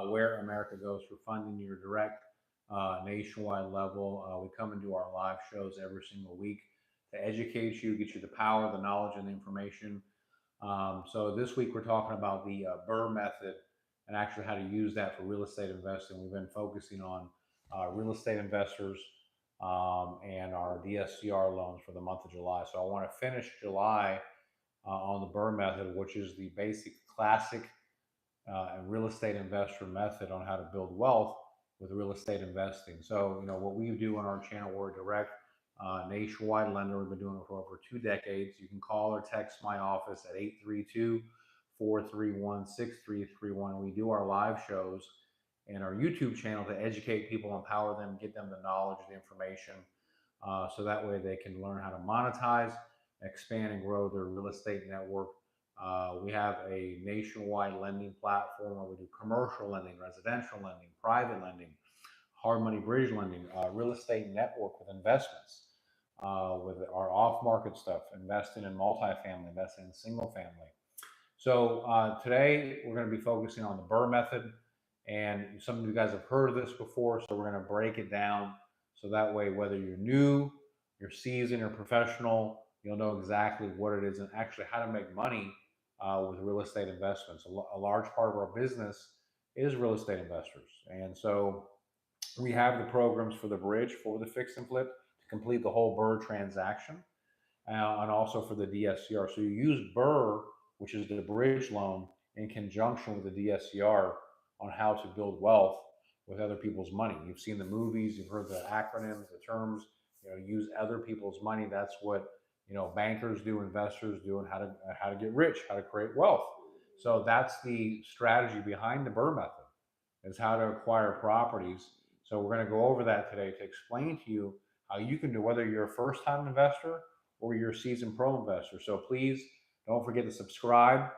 where America goes for funding your direct nationwide level. We come and do our live shows every single week to educate you, get you the power, the knowledge, and the information. So this week we're talking about the BRRRR method and actually how to use that for real estate investing. We've been focusing on real estate investors and our DSCR loans for the month of July. So I want to finish July on the BRRRR method, which is the basic classic and real estate investor method on how to build wealth with real estate investing. So, what we do on our channel, we're a direct nationwide lender. We've been doing it for over 2 decades. You can call or text my office at 832-431-6331. We do our live shows and our YouTube channel to educate people, empower them, get them the knowledge, the information, so that way they can learn how to monetize, expand, and grow their real estate network. We have a nationwide lending platform where we do commercial lending, residential lending, private lending, hard money bridge lending, real estate network with investments, with our off-market stuff, investing in multifamily, investing in single family. So today we're going to be focusing on the BRRRR method, and some of you guys have heard of this before, so we're going to break it down so that way whether you're new, you're seasoned, or professional, you'll know exactly what it is and actually how to make money with real estate investments. A large part of our business is real estate investors. And so we have the programs for the bridge, for the fix and flip, to complete the whole BRRRR transaction, and also for the DSCR. So you use BRRRR, which is the bridge loan, in conjunction with the DSCR on how to build wealth with other people's money. You've seen the movies, you've heard the acronyms, the terms, use other people's money. That's what bankers do, investors do, and how to get rich, how to create wealth. So that's the strategy behind the BRRRR method, is how to acquire properties. So we're going to go over that today to explain to you how you can do, whether you're a first-time investor or you're a seasoned pro investor. So please don't forget to subscribe,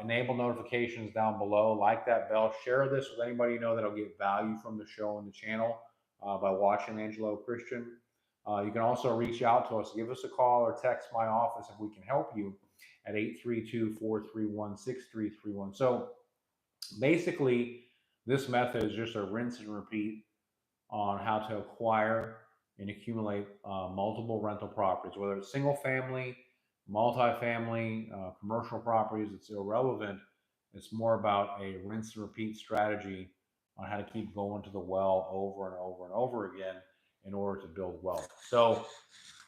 enable notifications down below, like that bell, share this with anybody you know that'll get value from the show and the channel by watching Angelo Christian. You can also reach out to us, give us a call or text my office if we can help you at 832-431-6331. So basically, this method is just a rinse and repeat on how to acquire and accumulate multiple rental properties, whether it's single family, multifamily, commercial properties. It's irrelevant. It's more about a rinse and repeat strategy on how to keep going to the well over and over and over again in order to build wealth. So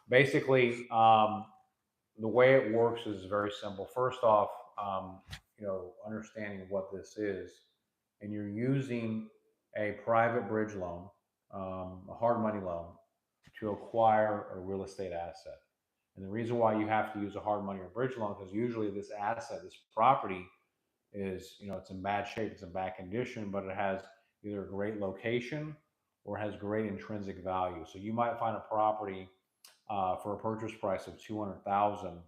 basically, the way it works is very simple. First off, understanding what this is, and you're using a private bridge loan, a hard money loan, to acquire a real estate asset. And the reason why you have to use a hard money or bridge loan, because usually this asset, this property is, it's in bad shape, it's in bad condition, but it has either a great location or has great intrinsic value. So you might find a property for a purchase price of $200,000,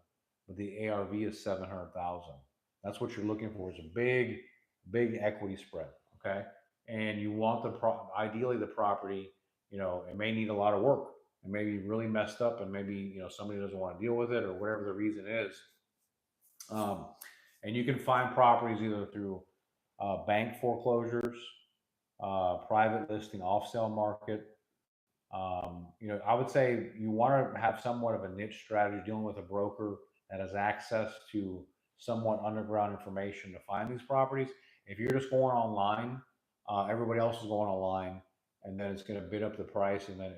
but the ARV is $700,000. That's what you're looking for, is a big equity spread. Okay, and you want ideally the property, it may need a lot of work. It may be really messed up, and maybe somebody doesn't want to deal with it, or whatever the reason is. And you can find properties either through bank foreclosures, private listing, off sale market. I would say you want to have somewhat of a niche strategy, dealing with a broker that has access to somewhat underground information to find these properties. If you're just going online, everybody else is going online, and then it's going to bid up the price and then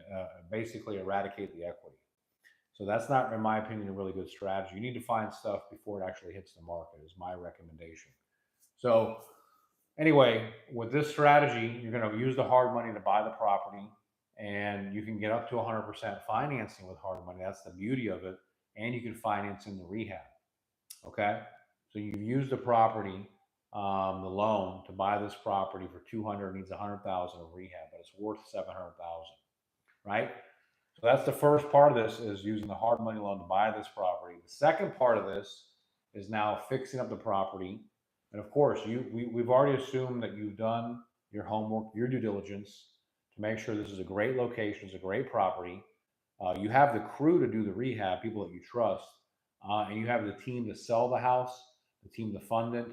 basically eradicate the equity. So that's not, in my opinion, a really good strategy. You need to find stuff before it actually hits the market, is my recommendation. So anyway, with this strategy, you're going to use the hard money to buy the property, and you can get up to 100% financing with hard money. That's the beauty of it. And you can finance in the rehab. Okay, so you've used the property, the loan to buy this property for $200, needs $100,000 of rehab, but it's worth $700,000, right? So that's the first part of this, is using the hard money loan to buy this property. The second part of this is now fixing up the property. And of course, we've already assumed that you've done your homework, your due diligence, to make sure this is a great location, it's a great property. You have the crew to do the rehab, people that you trust, and you have the team to sell the house, the team to fund it,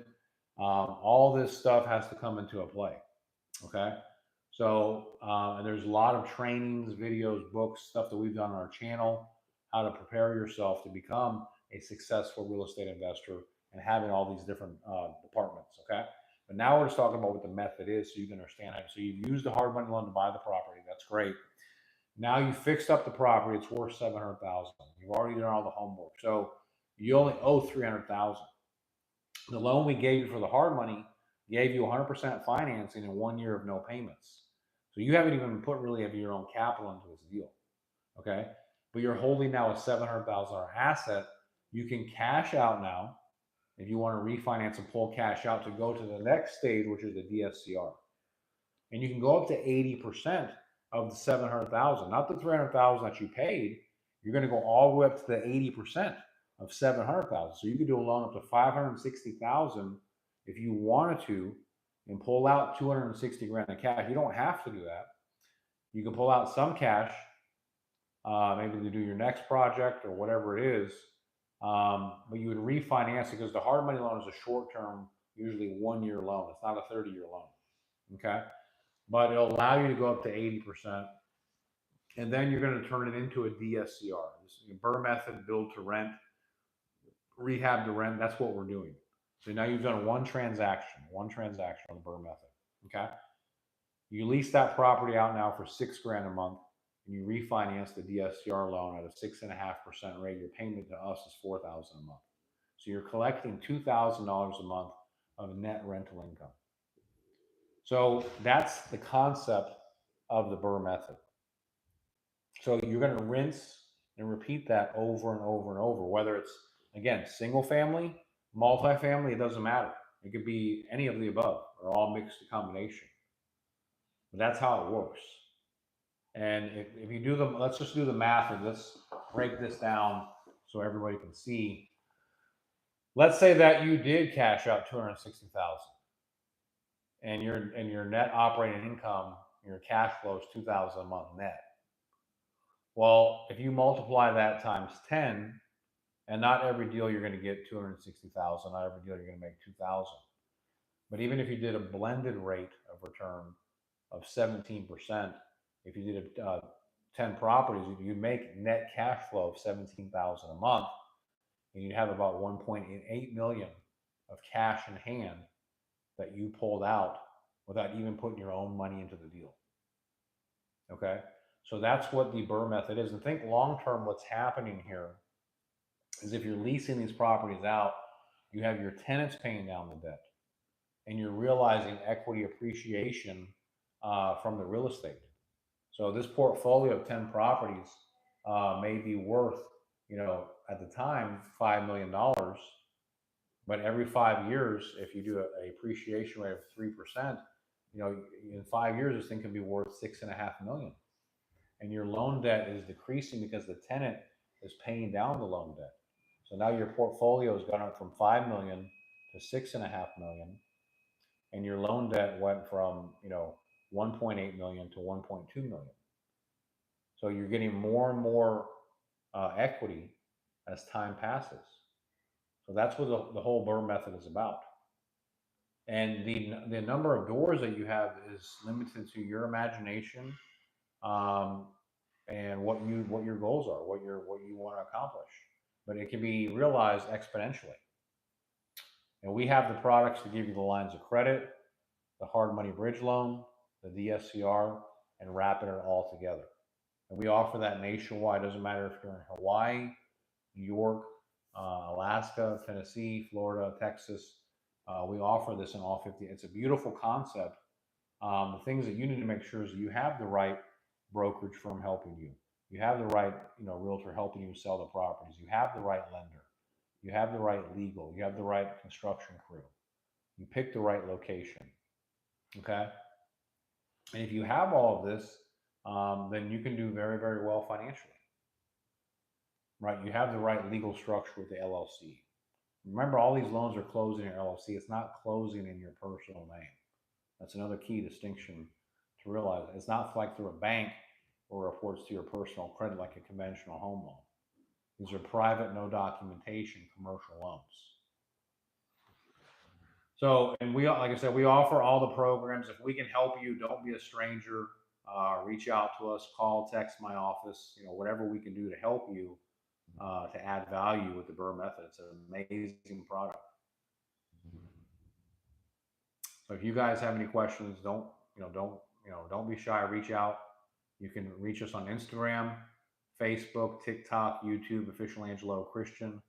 All this stuff has to come into a play. Okay. So, and there's a lot of trainings, videos, books, stuff that we've done on our channel, how to prepare yourself to become a successful real estate investor and having all these different departments. Okay. But now we're just talking about what the method is so you can understand it. So you've used the hard money loan to buy the property. That's great. Now you fixed up the property. It's worth 700,000. You've already done all the homework. So you only owe 300,000. The loan we gave you for the hard money gave you 100% financing in 1 year of no payments. So you haven't even put really of your own capital into this deal. Okay. But you're holding now a $700,000 asset. You can cash out now if you want to refinance and pull cash out to go to the next stage, which is the DSCR. And you can go up to 80% of the 700,000, not the 300,000 that you paid. You're going to go all the way up to the 80% of 700,000. So you could do a loan up to 560,000 if you wanted to, and pull out 260 grand in cash. You don't have to do that. You can pull out some cash, maybe to do your next project or whatever it is. But you would refinance it because the hard money loan is a short-term, usually 1 year loan. It's not a 30-year loan. Okay. But it'll allow you to go up to 80%. And then you're going to turn it into a DSCR. This is BRRRR method, build to rent, rehab to rent. That's what we're doing. So now you've done one transaction on the BRRRR method. Okay. You lease that property out now for $6,000 a month, and you refinance the DSCR loan at a 6.5% rate. Your payment to us is $4,000 a month. So you're collecting $2,000 a month of net rental income. So that's the concept of the BRRRR method. So you're going to rinse and repeat that over and over and over, whether it's, again, single family, multifamily, it doesn't matter. It could be any of the above or all mixed combination. But that's how it works. And if you do let's just do the math and let's break this down so everybody can see. Let's say that you did cash out 260,000 and your net operating income, your cash flow is 2,000 a month net. Well, if you multiply that times 10, and not every deal you're going to get 260,000, not every deal you're going to make 2,000. But even if you did a blended rate of return of 17%, if you did 10 properties, you'd make net cash flow of 17,000 a month, and you'd have about 1.8 million of cash in hand that you pulled out without even putting your own money into the deal. Okay. So that's what the BRRRR method is. And think long-term, what's happening here is if you're leasing these properties out, you have your tenants paying down the debt and you're realizing equity appreciation from the real estate. So this portfolio of 10 properties may be worth, at the time, $5 million. But every 5 years, if you do an appreciation rate of 3%, in 5 years, this thing can be worth $6.5 million. And your loan debt is decreasing because the tenant is paying down the loan debt. So now your portfolio has gone up from 5 million to 6.5 million, and your loan debt went from 1.8 million to 1.2 million. So you're getting more and more equity as time passes. So that's what the whole BRRRR method is about. And the number of doors that you have is limited to your imagination. And what your goals are, what you want to accomplish. But it can be realized exponentially. And we have the products to give you the lines of credit, the hard money bridge loan, the DSCR, and wrapping it all together. And we offer that nationwide. Doesn't matter if you're in Hawaii, New York, Alaska, Tennessee, Florida, Texas. We offer this in all 50. It's a beautiful concept. The things that you need to make sure is that you have the right brokerage firm helping you. You have the right, realtor helping you sell the properties. You have the right lender. You have the right legal. You have the right construction crew. You pick the right location. Okay. And if you have all of this, then you can do very, very well financially. Right. You have the right legal structure with the LLC. Remember, all these loans are closed in your LLC. It's not closing in your personal name. That's another key distinction to realize. It's not like through a bank or reports to your personal credit like a conventional home loan. These are private, no documentation commercial loans. So, and we, like I said, we offer all the programs. If we can help you, don't be a stranger. Reach out to us, call, text my office, whatever we can do to help you, to add value with the BRRRR method. It's an amazing product. So if you guys have any questions, don't be shy. Reach out. You can reach us on Instagram, Facebook, TikTok, YouTube, official Angelo Christian.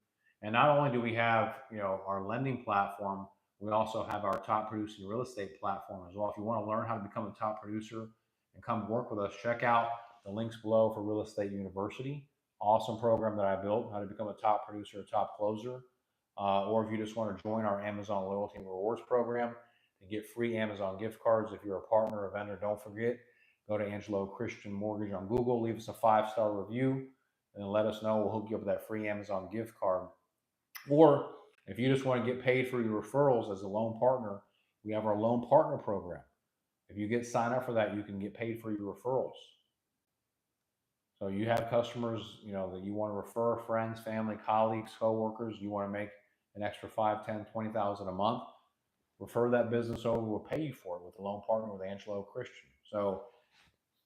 And not only do we have, our lending platform, we also have our top producing real estate platform as well. If you want to learn how to become a top producer and come work with us, check out the links below for Real Estate University. Awesome program that I built, how to become a top producer, a top closer. Or if you just want to join our Amazon Loyalty and Rewards program and get free Amazon gift cards if you're a partner or vendor, don't forget, go to Angelo Christian Mortgage on Google, leave us a 5-star review, and then let us know. We'll hook you up with that free Amazon gift card. Or if you just want to get paid for your referrals as a loan partner, we have our loan partner program. If you get signed up for that, you can get paid for your referrals. So you have customers, that you want to refer, friends, family, colleagues, coworkers, you want to make an extra 5, 10, 20,000 a month, refer that business over, we'll pay you for it with a loan partner with Angelo Christian. So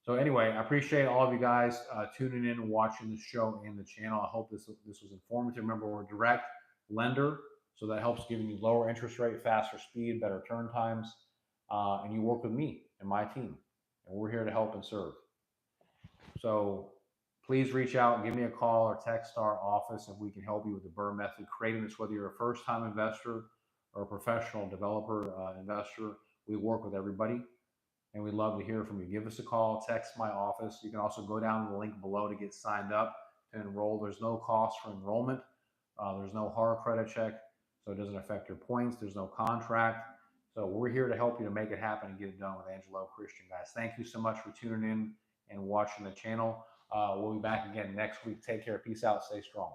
anyway, I appreciate all of you guys tuning in and watching the show and the channel. I hope this was informative. Remember, we're a direct lender, so that helps giving you lower interest rate, faster speed, better turn times, and you work with me and my team, and we're here to help and serve. So please reach out, give me a call or text our office if we can help you with the BRRRR method, creating this, whether you're a first-time investor or a professional developer investor. We work with everybody, and we'd love to hear from you. Give us a call, text my office. You can also go down to the link below to get signed up to enroll. There's no cost for enrollment. There's no hard credit check, so it doesn't affect your points. There's no contract. So we're here to help you to make it happen and get it done with Angelo Christian, guys. Thank you so much for tuning in and watching the channel. We'll be back again next week. Take care. Peace out. Stay strong.